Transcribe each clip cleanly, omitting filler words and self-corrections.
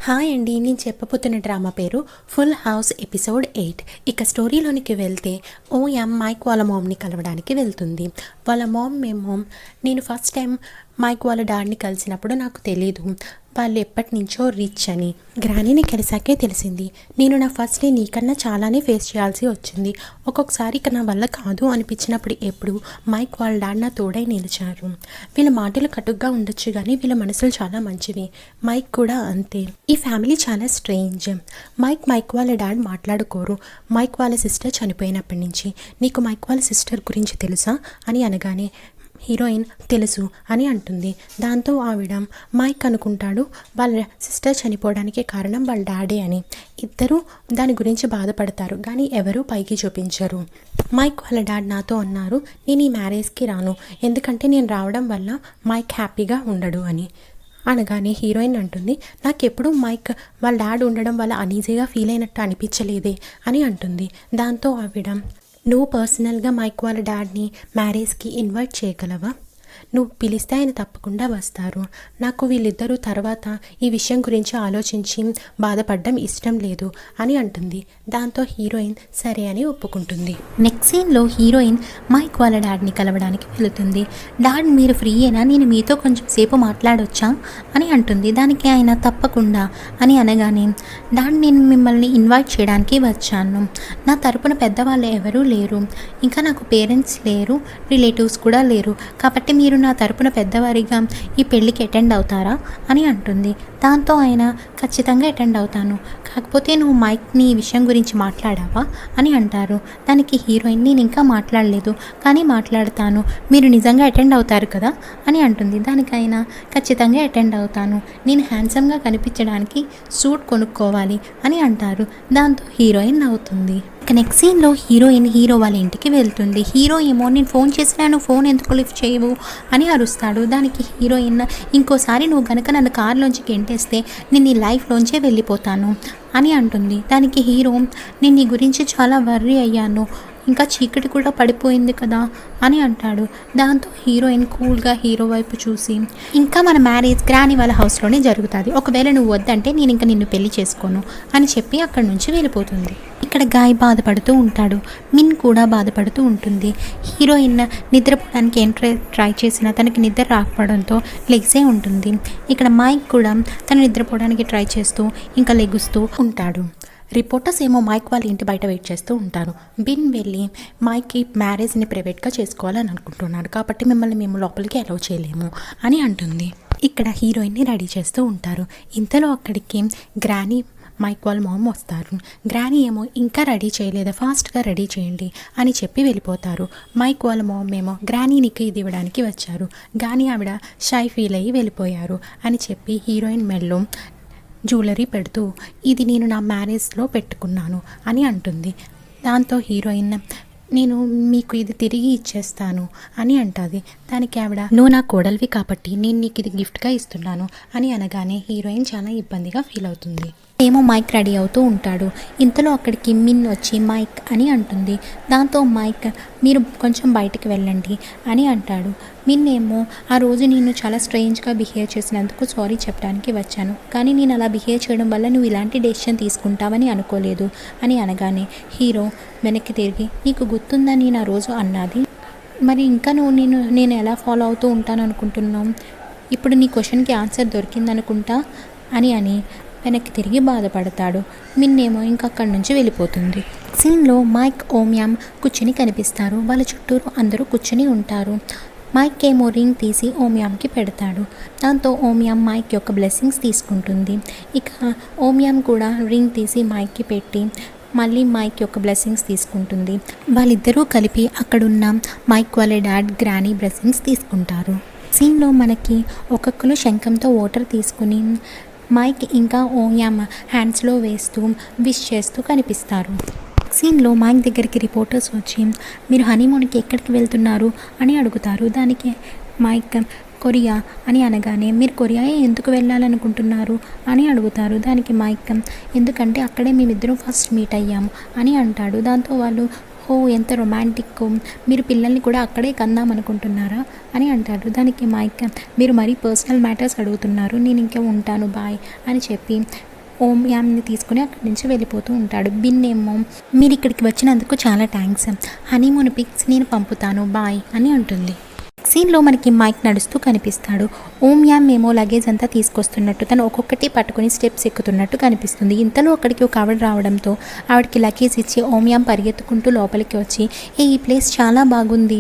Hi అండి, నేను చెప్పబోతున్న drama పేరు ఫుల్ హౌస్ ఎపిసోడ్ 8. ఇక స్టోరీలోనికి వెళ్తే ఓఎం మైక్ వాళ్ళ మామ్ని కలవడానికి వెళ్తుంది. వాళ్ళ మామ్ నేను ఫస్ట్ టైం మైక్ వాళ్ళ డాడ్ని కలిసినప్పుడు నాకు తెలీదు వాళ్ళు ఎప్పటి నుంచో రిచ్ అని. గ్రానీని కలిసాకే తెలిసింది. నేను నా ఫస్ట్ డే నీకన్నా చాలానే ఫేస్ చేయాల్సి వచ్చింది. ఒక్కొక్కసారి ఇక నా వల్ల కాదు అనిపించినప్పుడు ఎప్పుడు మైక్ వాళ్ళ డాడ్ నా తోడై నిలిచారు. వీళ్ళ మాటలు కటుగ్గా ఉండొచ్చు కానీ వీళ్ళ మనసులు చాలా మంచివి. మైక్ కూడా అంతే. ఈ ఫ్యామిలీ చాలా స్ట్రేంజ్. మైక్ వాళ్ళ డాడ్ మాట్లాడుకోరు. మైక్ వాళ్ళ సిస్టర్ చనిపోయినప్పటి నుంచి నీకు మైక్ వాళ్ళ సిస్టర్ గురించి తెలుసా అని అనగానే హీరోయిన్ తెలుసు అని అంటుంది. దాంతో ఆవిడ మైక్ అనుకుంటాడు వాళ్ళ సిస్టర్ చనిపోవడానికి కారణం వాళ్ళ డాడీ అని. ఇద్దరూ దాని గురించి బాధపడతారు కానీ ఎవరూ పైకి చూపించరు. మైక్ వాళ్ళ డాడ్ నాతో అన్నారు, నేను ఈ మ్యారేజ్కి రాను ఎందుకంటే నేను రావడం వల్ల మైక్ హ్యాపీగా ఉండడు అని. అనగానే హీరోయిన్ అంటుంది, నాకెప్పుడు మైక్ వాళ్ళ డాడ్ ఉండడం వల్ల అనీజీగా ఫీల్ అయినట్టు అనిపించలేదే అని అంటుంది. దాంతో ఆవిడ, నువ్వు పర్సనల్గా మైక్ వాళ్ళ డాడ్ని మ్యారేజ్కి ఇన్వైట్ చేయగలవా? నువ్వు పిలిస్తే ఆయన తప్పకుండా వస్తారు. నాకు వీళ్ళిద్దరూ తర్వాత ఈ విషయం గురించి ఆలోచించి బాధపడడం ఇష్టం లేదు అని అంటుంది. దాంతో హీరోయిన్ సరే అని ఒప్పుకుంటుంది. నెక్స్ట్ సీన్లో హీరోయిన్ మైక్ వాళ్ళ డాడ్ని కలవడానికి వెళుతుంది. డాడ్ మీరు ఫ్రీయేనా, నేను మీతో కొంచెం సేపు మాట్లాడొచ్చా అని అంటుంది. దానికి ఆయన తప్పకుండా అని అనగానే, డాడ్ నేను మిమ్మల్ని ఇన్వైట్ చేయడానికి వచ్చాను. నా తరపున పెద్దవాళ్ళు ఎవరూ లేరు, ఇంకా నాకు పేరెంట్స్ లేరు, రిలేటివ్స్ కూడా లేరు, కాబట్టి మీరు నా తరపున పెద్దవారిగా ఈ పెళ్ళికి అటెండ్ అవుతారా అని అంటుంది. దాంతో ఆయన ఖచ్చితంగా అటెండ్ అవుతాను, కాకపోతే నువ్వు మైక్ని ఈ విషయం గురించి మాట్లాడావా అని అంటారు. దానికి హీరోయిన్, నేను ఇంకా మాట్లాడలేదు కానీ మాట్లాడతాను, మీరు నిజంగా అటెండ్ అవుతారు కదా అని అంటుంది. దానికి ఆయన ఖచ్చితంగా అటెండ్ అవుతాను, నేను హ్యాండ్సమ్గా కనిపించడానికి సూట్ కొనుక్కోవాలి అని అంటారు. దాంతో హీరోయిన్ నవ్వుతుంది. నెక్స్ట్ సీన్లో హీరోయిన్ హీరో వాళ్ళ ఇంటికి వెళ్తుంది. హీరో ఏమో నేను ఫోన్ చేసినాను, ఫోన్ ఎందుకు లిఫ్ట్ చేయవు అని అరుస్తాడు. దానికి హీరోయిన్, ఇంకోసారి నువ్వు కనుక నన్ను కారులోంచి గెంటేస్తే నేను నీ లైఫ్లోంచే వెళ్ళిపోతాను అని అంటుంది. దానికి హీరో, నేను నీ గురించి చాలా వర్రీ అయ్యాను, ఇంకా చీకటి కూడా పడిపోయింది కదా అని అంటాడు. దాంతో హీరోయిన్ కూల్గా హీరో వైపు చూసి, ఇంకా మన మ్యారేజ్ గ్రాని వాళ్ళ హౌస్లోనే జరుగుతుంది, ఒకవేళ నువ్వు వద్దంటే నేను ఇంకా నిన్ను పెళ్లి చేసుకోను అని చెప్పి అక్కడి నుంచి వెళ్ళిపోతుంది. ఇక్కడ గాయ్ బాధపడుతూ ఉంటాడు. మిన్ కూడా బాధపడుతూ ఉంటుంది. హీరోయిన్ నిద్రపోవడానికి ట్రై చేసినా తనకి నిద్ర రాకపోవడంతో లెగ్సే ఉంటుంది. ఇక్కడ మైక్ కూడా తను నిద్రపోవడానికి ట్రై చేస్తూ ఇంకా లెగుస్తూ ఉంటాడు. రిపోర్టర్స్ ఏమో మైక్ వాళ్ళ ఇంటి బయట వెయిట్ చేస్తూ ఉంటారు. బిన్ వెళ్ళి మైక్కి మ్యారేజ్ని ప్రైవేట్గా చేసుకోవాలని అనుకుంటున్నాడు, కాబట్టి మిమ్మల్ని మేము లోపలికి అలౌ చేయలేము అని అంటుంది. ఇక్కడ హీరోయిన్ని రెడీ చేస్తూ ఉంటారు. ఇంతలో అక్కడికి గ్రానీ మైక్ వాళ్ళ మామ్ వస్తారు. గ్రానీ ఏమో ఇంకా రెడీ చేయలేదా, ఫాస్ట్గా రెడీ చేయండి అని చెప్పి వెళ్ళిపోతారు. మైక్ వాళ్ళ మామ్ ఏమో గ్రానీనికి ఇది ఇవ్వడానికి వచ్చారు, కానీ ఆవిడ షై ఫీల్ అయ్యి వెళ్ళిపోయారు అని చెప్పి హీరోయిన్ మెల్లో జ్యువెలరీ పెడుతూ, ఇది నేను నా మ్యారేజ్లో పెట్టుకున్నాను అని అంటుంది. దాంతో హీరోయిన్, నేను మీకు ఇది తిరిగి ఇచ్చేస్తాను అని అంటుంది. దానికి ఆవిడ, నువ్వు నా కోడలివి కాబట్టి నేను నీకు ఇది గిఫ్ట్గా ఇస్తున్నాను అని అనగానే హీరోయిన్ చాలా ఇబ్బందిగా ఫీల్ అవుతుంది. ఏమో మైక్ రెడీ అవుతూ ఉంటాడు. ఇంతలో అక్కడికి మిన్ వచ్చి మైక్ అని అంటుంది. దాంతో మైక్, మీరు కొంచెం బయటికి వెళ్ళండి అని అంటాడు. మిన్ ఏమో, ఆ రోజు నేను చాలా స్ట్రేంజ్గా బిహేవ్ చేసినందుకు సారీ చెప్పడానికి వచ్చాను, కానీ నేను అలా బిహేవ్ చేయడం వల్ల నువ్వు ఇలాంటి డెసిషన్ తీసుకుంటావని అనుకోలేదు అని అనగానే హీరో వెనక్కి తిరిగి, నీకు గుర్తుందా నేను ఆ రోజు అన్నది, మరి ఇంకా నువ్వు నేను ఎలా ఫాలో అవుతూ ఉంటాను అనుకుంటున్నావు, ఇప్పుడు నీ క్వశ్చన్కి ఆన్సర్ దొరికిందనుకుంటా అని వెనక్కి తిరిగి బాధపడతాడు. మిన్నేమో ఇంకా అక్కడి నుంచి వెళ్ళిపోతుంది. సీన్లో మైక్ ఓమ్యామ్ కూర్చుని కనిపిస్తారు. వాళ్ళ చుట్టూరు అందరూ కూర్చుని ఉంటారు. మైక్ ఏమో రింగ్ తీసి ఓమ్యామ్కి పెడతాడు. దాంతో ఓమ్యామ్ మైక్ యొక్క బ్లెస్సింగ్స్ తీసుకుంటుంది. ఇక ఓమ్యామ్ కూడా రింగ్ తీసి మైక్కి పెట్టి మళ్ళీ మైక్ యొక్క బ్లెస్సింగ్స్ తీసుకుంటుంది. వాళ్ళిద్దరూ కలిపి అక్కడున్న మైక్ వాళ్ళ డాడ్ గ్రానీ బ్లెస్సింగ్స్ తీసుకుంటారు. సీన్లో మనకి ఒక్కొక్కరు శంఖంతో వాటర్ తీసుకుని మైక్ ఇంకా ఓయామ్ హ్యాండ్స్లో వేస్తూ విష్ చేస్తూ కనిపిస్తారు. సీన్లో మైక్ దగ్గరికి రిపోర్టర్స్ వచ్చి, మీరు హనీమూన్కి ఎక్కడికి వెళ్తున్నారు అని అడుగుతారు. దానికి మైక్, కొరియా అని అనగానే, మీరు కొరియా ఎందుకు వెళ్ళాలనుకుంటున్నారు అని అడుగుతారు. దానికి మైక్, ఎందుకంటే అక్కడే మేమిద్దరం ఫస్ట్ మీట్ అయ్యాము అని అంటాడు. దాంతో వాళ్ళు, ఓ ఓ ఎంత రొమాంటిక్, మీరు పిల్లల్ని కూడా అక్కడే కందాం అనుకుంటున్నారా అని అంటాడు. దానికి మైక్ మీరు మరీ పర్సనల్ మ్యాటర్స్ అడుగుతున్నారు, నేను ఇంకా ఉంటాను బాయ్ అని చెప్పి ఓం యామ్ని తీసుకుని అక్కడి నుంచి వెళ్ళిపోతూ ఉంటాడు. బిన్ ఏమో మీరు ఇక్కడికి వచ్చినందుకు చాలా థ్యాంక్స్, హనీమూన్ పిక్స్ నేను పంపుతాను బాయ్ అని అంటుంది. సీన్లో మనకి మైక్ నడుస్తూ కనిపిస్తాడు. ఓం యామ్ ఏమో లగేజ్ అంతా తీసుకొస్తున్నట్టు తను ఒక్కొక్కటి పట్టుకుని స్టెప్స్ ఎక్కుతున్నట్టు కనిపిస్తుంది. ఇంతలో అక్కడికి ఒక ఆవిడ రావడంతో ఆవిడకి లగేజ్ ఇచ్చి ఓం యామ్ పరిగెత్తుకుంటూ లోపలికి వచ్చి ఈ ప్లేస్ చాలా బాగుంది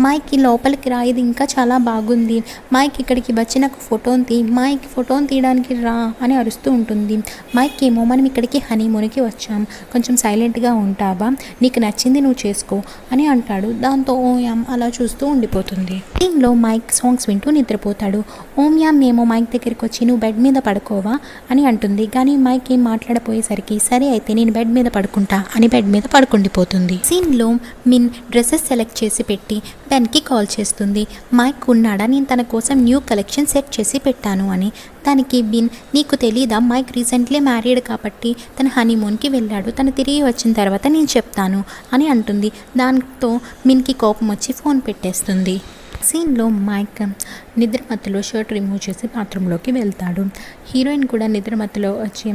మైక్, ఈ లోపలికి రా, ఇది ఇంకా చాలా బాగుంది మైక్, ఇక్కడికి వచ్చి నాకు ఫోటోని తీ, మైక్ ఫోటోని తీయడానికి రా అని అరుస్తూ ఉంటుంది. మైక్ ఏమో మనం ఇక్కడికి హనీమూన్కి వచ్చాం, కొంచెం సైలెంట్గా ఉంటావా, నీకు నచ్చింది నువ్వు చేసుకో అని అంటాడు. దాంతో ఓం యామ్ అలా చూస్తూ ఉండిపోతుంది. దీనిలో మైక్ సాంగ్స్ వింటూ నిద్రపోతాడు. ఓం యామ్ ఏమో మైక్ దగ్గరికి వచ్చి నువ్వు బెడ్ మీద పడుకోవా అని అంటుంది. కానీ మైక్ ఏం మాట్లాడపోయేసరికి సరే అయితే నేను బెడ్ మీద పడుకుంటా అని బెడ్ మీద పడుకుండిపోతుంది. సీన్లో మిన్ డ్రెస్సెస్ సెలెక్ట్ చేసి పెట్టి బెన్కి కాల్ చేస్తుంది. మైక్ ఉన్నాడా, నేను తన కోసం న్యూ కలెక్షన్ సెట్ చేసి పెట్టాను అని. దానికి బిన్ నీకు తెలీదా మైక్ రీసెంట్లీ మ్యారీడ్ కాబట్టి తన హనీమూన్కి వెళ్ళాడు, తను తిరిగి వచ్చిన తర్వాత నేను చెప్తాను అని అంటుంది. దాంతో మిన్కి కోపం వచ్చి ఫోన్ పెట్టేస్తుంది. సీన్లో మైక్ నిద్రమత్తులో షర్ట్ రిమూవ్ చేసి బాత్రూంలోకి వెళ్తాడు. హీరోయిన్ కూడా నిద్రమత్తులో వచ్చి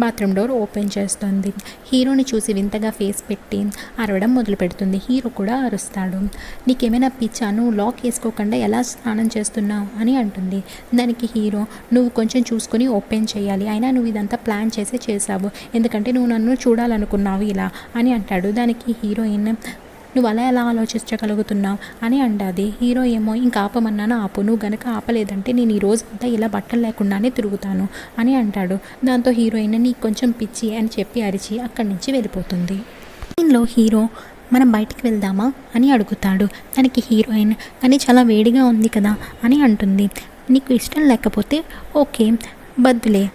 బాత్రూమ్ డోర్ ఓపెన్ చేస్తుంది. హీరోని చూసి వింతగా ఫేస్ పెట్టి అరవడం మొదలు పెడుతుంది. హీరో కూడా అరుస్తాడు. నీకేమైనా పిచ్చా, నువ్వు లాక్ వేసుకోకుండా ఎలా స్నానం చేస్తున్నావు అని అంటుంది. దానికి హీరో నువ్వు కొంచెం చూసుకొని ఓపెన్ చేయాలి, అయినా నువ్వు ఇదంతా ప్లాన్ చేసే చేసావు, ఎందుకంటే నువ్వు నన్ను చూడాలనుకున్నావు ఇలా అని అంటాడు. దానికి హీరోయిన్ నువ్వు అలా ఎలా ఆలోచించగలుగుతున్నావు అని అంటాది. హీరో ఏమో ఇంకా ఆపమన్నాను ఆపు, నువ్వు గనక ఆపలేదంటే నేను ఈ రోజంతా ఇలా బట్టలు లేకుండానే తిరుగుతాను అని అంటాడు. దాంతో హీరోయిన్ నీకు కొంచెం పిచ్చి అని చెప్పి అరిచి అక్కడి నుంచి వెళ్ళిపోతుంది. దీనిలో హీరో మనం బయటికి వెళ్దామా అని అడుగుతాడు. దానికి హీరోయిన్ కానీ చాలా వేడిగా ఉంది కదా అని అంటుంది. నీకు ఇష్టం లేకపోతే ఓకే బద్దులే,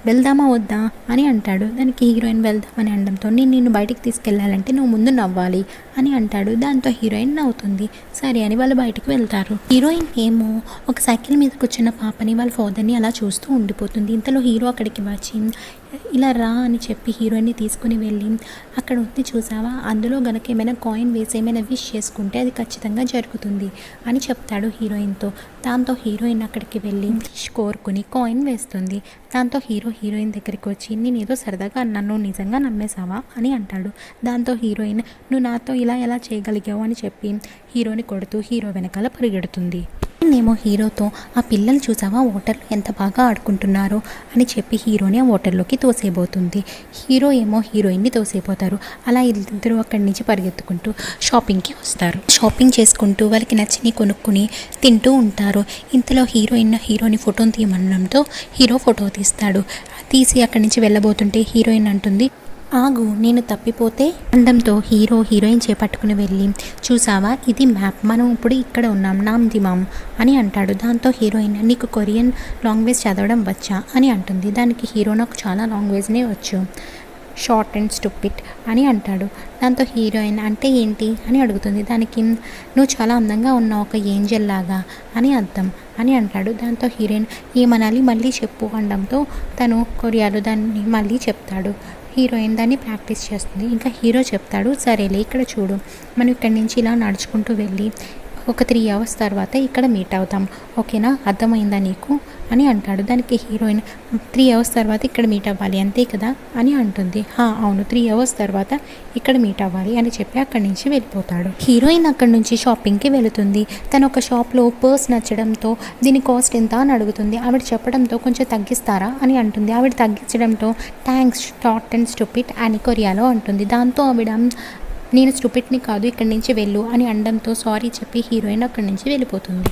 వెళ్దామా వద్దా అని అంటాడు. దానికి హీరోయిన్ వెళ్దామని అనడంతో నేను నిన్ను బయటికి తీసుకెళ్ళాలంటే నువ్వు ముందు నవ్వాలి అని అంటాడు. దాంతో హీరోయిన్ నవ్వుతుంది. సరే అని వాళ్ళు బయటికి వెళ్తారు. హీరోయిన్ ఏమో ఒక సైకిల్ మీద కూర్చున్న పాపని వాళ్ళ ఫాదర్ని అలా చూస్తూ ఉండిపోతుంది. ఇంతలో హీరో అక్కడికి వచ్చి ఇలా రా అని చెప్పి హీరోయిన్ని తీసుకుని వెళ్ళి అక్కడ ఉంది చూసావా, అందులో గనక ఏమైనా కాయిన్ వేసి ఏమైనా విష్ చేసుకుంటే అది ఖచ్చితంగా జరుగుతుంది అని చెప్తాడు హీరోయిన్తో. దాంతో హీరోయిన్ అక్కడికి వెళ్ళి విష్ కోరుకుని కాయిన్ వేస్తుంది. దాంతో హీరోయిన్ దగ్గరికి వచ్చి నేను ఏదో సరదాగా నన్ను నిజంగా నమ్మేశావా అని అంటాడు. దాంతో హీరోయిన్ నువ్వు నాతో ఇలా ఎలా చేయగలిగావు అని చెప్పి హీరోని కొడుతూ హీరో వెనకాల పరిగెడుతుంది. నేనేమో హీరోతో ఆ పిల్లలు చూసావా వాటర్లో ఎంత బాగా ఆడుకుంటున్నారో అని చెప్పి హీరోని ఆ వాటర్లోకి తోసేయబోతుంది. హీరో ఏమో హీరోయిన్ని తోసేపోతారు. అలా ఇద్దరు అక్కడి నుంచి పరిగెత్తుకుంటూ షాపింగ్కి వస్తారు. షాపింగ్ చేసుకుంటూ వాళ్ళకి నచ్చిని కొనుక్కుని తింటూ ఉంటారు. ఇంతలో హీరోని ఫోటోని తీయమనడంతో హీరో ఫోటో తీస్తాడు. తీసి అక్కడి నుంచి వెళ్ళబోతుంటే హీరోయిన్ అంటుంది ఆగు నేను తప్పిపోతే అండంతో హీరోయిన్ చేపట్టుకుని వెళ్ళి చూసావా ఇది మ్యాప్, మనం ఇప్పుడు ఇక్కడ ఉన్నాం నామ్దిమామ్ అని అంటాడు. దాంతో హీరోయిన్ నీకు కొరియన్ లాంగ్వేజ్ చదవడం వచ్చా అని అంటుంది. దానికి హీరో నాకు చాలా లాంగ్వేజ్నే వచ్చు, షార్ట్ అండ్ స్టూపిడ్ అని అంటాడు. దాంతో హీరోయిన్ అంటే ఏంటి అని అడుగుతుంది. దానికి నువ్వు చాలా అందంగా ఉన్నావు, ఒక ఏంజల్ లాగా అని అర్థం అని అంటాడు. దాంతో హీరోయిన్ ఏమనాలి మళ్ళీ చెప్పు అనడంతో తను కొరియాలో దాన్ని మళ్ళీ చెప్తాడు. హీరోయిన్ దాన్ని ప్రాక్టీస్ చేస్తుంది. ఇంకా హీరో చెప్తాడు సరేలే ఇక్కడ చూడు, మనం ఇక్కడి నుంచి ఇలా నడుచుకుంటూ వెళ్ళి ఒక 3 hours తర్వాత ఇక్కడ మీట్ అవుతాం, ఓకేనా, అర్థమైందా నీకు అని అంటాడు. దానికి హీరోయిన్ 3 hours తర్వాత ఇక్కడ మీట్ అవ్వాలి అంతే కదా అని అంటుంది. అవును 3 hours తర్వాత ఇక్కడ మీట్ అవ్వాలి అని చెప్పి అక్కడి నుంచి వెళ్ళిపోతాడు. హీరోయిన్ అక్కడి నుంచి షాపింగ్కి వెళుతుంది. తను ఒక షాప్లో పర్స్ నచ్చడంతో దీని కాస్ట్ ఎంత అని అడుగుతుంది. ఆవిడ చెప్పడంతో కొంచెం తగ్గిస్తారా అని అంటుంది. ఆవిడ తగ్గించడంతో థ్యాంక్స్ షార్ట్ అండ్ స్టూపిడ్ అని కొరియాలో అంటుంది. దాంతో ఆవిడ నేను స్టూపిడ్ని కాదు ఇక్కడి నుంచి వెళ్ళు అని అనడంతో సారీ చెప్పి హీరోయిన్ అక్కడి నుంచి వెళ్ళిపోతుంది.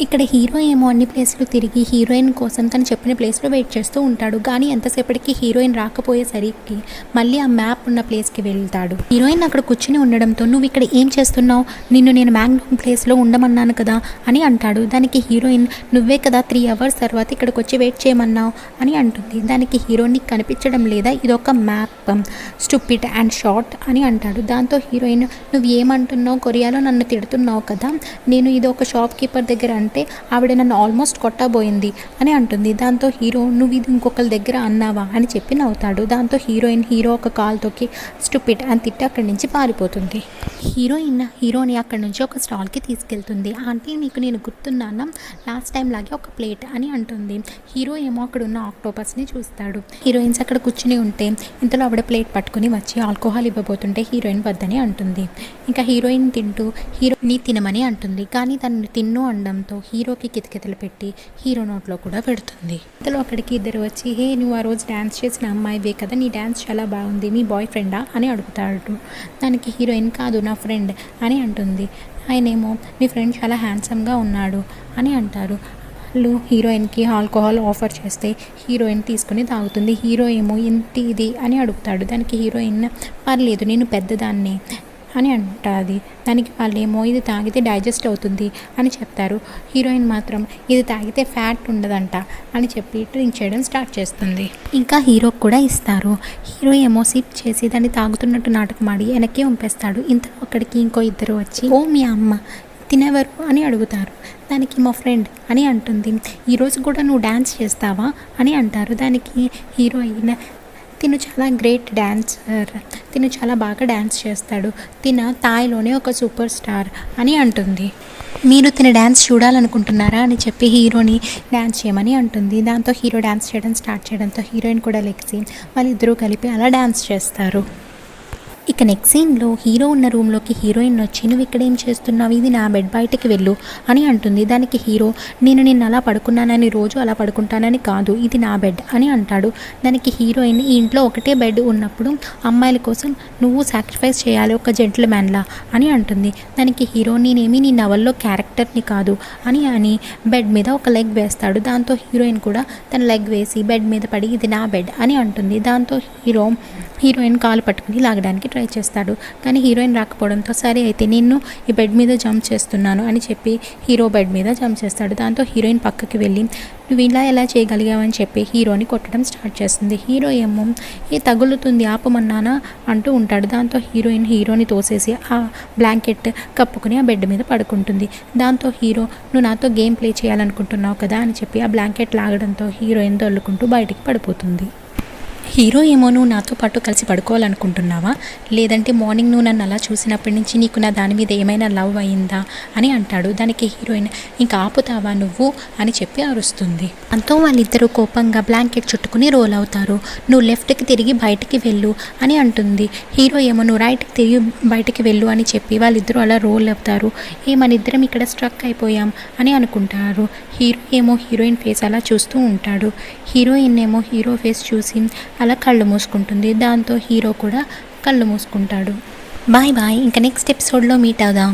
ఇక్కడ హీరో ఏమో అన్ని ప్లేస్లు తిరిగి హీరోయిన్ కోసం తను చెప్పిన ప్లేస్లో వెయిట్ చేస్తూ ఉంటాడు. కానీ ఎంతసేపటికి హీరోయిన్ రాకపోయేసరికి మళ్ళీ ఆ మ్యాప్ ఉన్న ప్లేస్కి వెళ్తాడు. హీరోయిన్ అక్కడ కూర్చుని ఉండడంతో నువ్వు ఇక్కడ ఏం చేస్తున్నావు, నిన్ను నేను మ్యాగ్నూమ్ ప్లేస్లో ఉండమన్నాను కదా అని అంటాడు. దానికి హీరోయిన్ నువ్వే కదా 3 hours తర్వాత ఇక్కడికి వచ్చి వెయిట్ చేయమన్నావు అని అంటుంది. దానికి హీరోయిన్ కనిపించడం లేదా, ఇదొక మ్యాప్ స్టూపిడ్ అండ్ షార్ట్ అని అంటాడు. దాంతో హీరోయిన్ నువ్వు ఏమంటున్నావు, కొరియాలో నన్ను తిడుతున్నావు కదా, నేను ఇది ఒక షాప్ కీపర్ దగ్గర అంటే ఆవిడ నన్ను ఆల్మోస్ట్ కొట్టబోయింది అని అంటుంది. దాంతో హీరో నువ్వు ఇది ఇంకొకరి దగ్గర అన్నావా అని చెప్పి నవ్వుతాడు. దాంతో హీరో ఒక కాల్తోకి స్టూపిడ్ అని తిట్టి అక్కడి నుంచి పారిపోతుంది. హీరోని అక్కడి నుంచి ఒక స్టాల్కి తీసుకెళ్తుంది. ఆంటీ నీకు నేను గుర్తున్నానా, లాస్ట్ టైం లాగే ఒక ప్లేట్ అని అంటుంది. హీరో ఏమో అక్కడ ఉన్న ఆక్టోపస్ని చూస్తాడు. హీరోయిన్స్ అక్కడ కూర్చుని ఉంటే ఇంతలో ఆవిడ ప్లేట్ పట్టుకుని వచ్చి ఆల్కహాల్ ఇవ్వబోతుంటే హీరోయిన్ వద్దని అంటుంది. ఇంకా హీరోయిన్ తింటూ హీరోని తినమని అంటుంది. కానీ తను తిన్ను అనడంతో హీరోకి కితకితలు పెట్టి హీరో నోట్లో కూడా పెడుతుంది. ఇంతలో అక్కడికి ఇద్దరు వచ్చి హే నువ్వు ఆ రోజు డ్యాన్స్ చేసిన అమ్మాయివే కదా, నీ డ్యాన్స్ చాలా బాగుంది, మీ బాయ్ ఫ్రెండా అని అడుగుతాడు. దానికి హీరోయిన్ కాదు నా ఫ్రెండ్ అని అంటుంది. ఆయనేమో మీ ఫ్రెండ్ చాలా హ్యాండ్సమ్గా ఉన్నాడు అని అంటారు. వాళ్ళు హీరోయిన్కి ఆల్కహాల్ ఆఫర్ చేస్తే హీరోయిన్ తీసుకుని తాగుతుంది. హీరో ఏమో ఏంటి ఇది అని అడుగుతాడు. దానికి హీరోయిన్ పర్లేదు నేను పెద్దదాన్ని అని అంటుంది. దానికి వాళ్ళేమో ఇది తాగితే డైజెస్ట్ అవుతుంది అని చెప్తారు. హీరోయిన్ మాత్రం ఇది తాగితే ఫ్యాట్ ఉండదంట అని చెప్పి డ్రింక్ చేయడం స్టార్ట్ చేస్తుంది. ఇంకా హీరోకి కూడా ఇస్తారు. హీరో ఏమో సిప్ చేసి దాన్ని తాగుతున్నట్టు నాటకమాడి వెనక్కి పంపేస్తాడు. ఇంతలో అక్కడికి ఇంకో ఇద్దరు వచ్చి ఓ మీ అమ్మ తినేవారు అని అడుగుతారు. దానికి మా ఫ్రెండ్ అని అంటుంది. ఈరోజు కూడా నువ్వు డ్యాన్స్ చేస్తావా అని అంటారు. దానికి హీరోయిన్ తిను చాలా గ్రేట్ డ్యాన్సర్, తిను చాలా బాగా డ్యాన్స్ చేస్తాడు, తిన తాయిలోనే ఒక సూపర్ స్టార్ అని అంటుంది. మీరు తిన డ్యాన్స్ చూడాలనుకుంటున్నారా అని చెప్పి హీరోని డ్యాన్స్ చేయమని అంటుంది. దాంతో హీరో డ్యాన్స్ చేయడం స్టార్ట్ చేయడంతో హీరోయిన్ కూడా లెగ్సి వాళ్ళిద్దరూ కలిపి అలా డ్యాన్స్ చేస్తారు. ఇక నెక్స్ట్ సీన్లో హీరో ఉన్న రూమ్లోకి హీరోయిన్ వచ్చి నువ్వు ఇక్కడ ఏం చేస్తున్నావు, ఇది నా బెడ్, బయటికి వెళ్ళు అని అంటుంది. దానికి హీరో నేను నిన్న అలా పడుకున్నానని రోజు అలా పడుకుంటానని కాదు, ఇది నా బెడ్ అని అంటాడు. దానికి హీరోయిన్ ఈ ఇంట్లో ఒకటే బెడ్ ఉన్నప్పుడు అమ్మాయిల కోసం నువ్వు సాక్రిఫైస్ చేయాలి ఒక జెంటిల్మ్యాన్లా అని అంటుంది. దానికి హీరో నేనేమి నీ నవల్లో క్యారెక్టర్ని కాదు అని బెడ్ మీద ఒక లెగ్ వేస్తాడు. దాంతో హీరోయిన్ కూడా తన లెగ్ వేసి బెడ్ మీద పడి ఇది నా బెడ్ అని అంటుంది. దాంతో హీరోయిన్ కాలు పట్టుకుని లాగడానికి ట్రై చేస్తాడు. కానీ హీరోయిన్ రాకపోవడంతో సరే అయితే నిన్ను ఈ బెడ్ మీద జంప్ చేస్తున్నాను అని చెప్పి హీరో బెడ్ మీద జంప్ చేస్తాడు. దాంతో హీరోయిన్ పక్కకి వెళ్ళి నువ్వు ఇలా ఎలా చేయగలిగావని చెప్పి హీరోని కొట్టడం స్టార్ట్ చేస్తుంది. హీరో ఏమో ఏ తగులుతుంది ఆపమన్నానా అంటూ ఉంటాడు. దాంతో హీరోని తోసేసి ఆ బ్లాంకెట్ కప్పుకుని ఆ బెడ్ మీద పడుకుంటుంది. దాంతో హీరో నువ్వు నాతో గేమ్ ప్లే చేయాలనుకుంటున్నావు కదా అని చెప్పి ఆ బ్లాంకెట్ లాగడంతో హీరోయిన్ దొల్లుకుంటూ బయటికి పడిపోతుంది. హీరో ఏమో నువ్వు నాతో పాటు కలిసి పడుకోవాలనుకుంటున్నావా, లేదంటే మార్నింగ్ నువ్వు నన్ను అలా చూసినప్పటి నుంచి నీకు నా దాని మీద ఏమైనా లవ్ అయిందా అని అంటాడు. దానికి హీరోయిన్ ఇంకా ఆపుతావా నువ్వు అని చెప్పి అరుస్తుంది. అంతో వాళ్ళిద్దరూ కోపంగా బ్లాంకెట్ చుట్టుకుని రోల్ అవుతారు. నువ్వు లెఫ్ట్కి తిరిగి బయటికి వెళ్ళు అని అంటుంది. హీరో ఏమో నువ్వు రైట్కి తిరిగి బయటికి వెళ్ళు అని చెప్పి వాళ్ళిద్దరూ అలా రోల్ అవుతారు. మనిద్దరం ఇక్కడ స్ట్రక్ అయిపోయాం అని అనుకుంటారు. హీరో ఏమో హీరోయిన్ ఫేస్ అలా చూస్తూ ఉంటాడు. హీరోయిన్ ఏమో హీరో ఫేస్ చూసి అలా కళ్ళు మూసుకుంటుంది. దాంతో హీరో కూడా కళ్ళు మూసుకుంటాడు. బాయ్ బాయ్, ఇంకా నెక్స్ట్ ఎపిసోడ్లో మీట్ అవుదాం.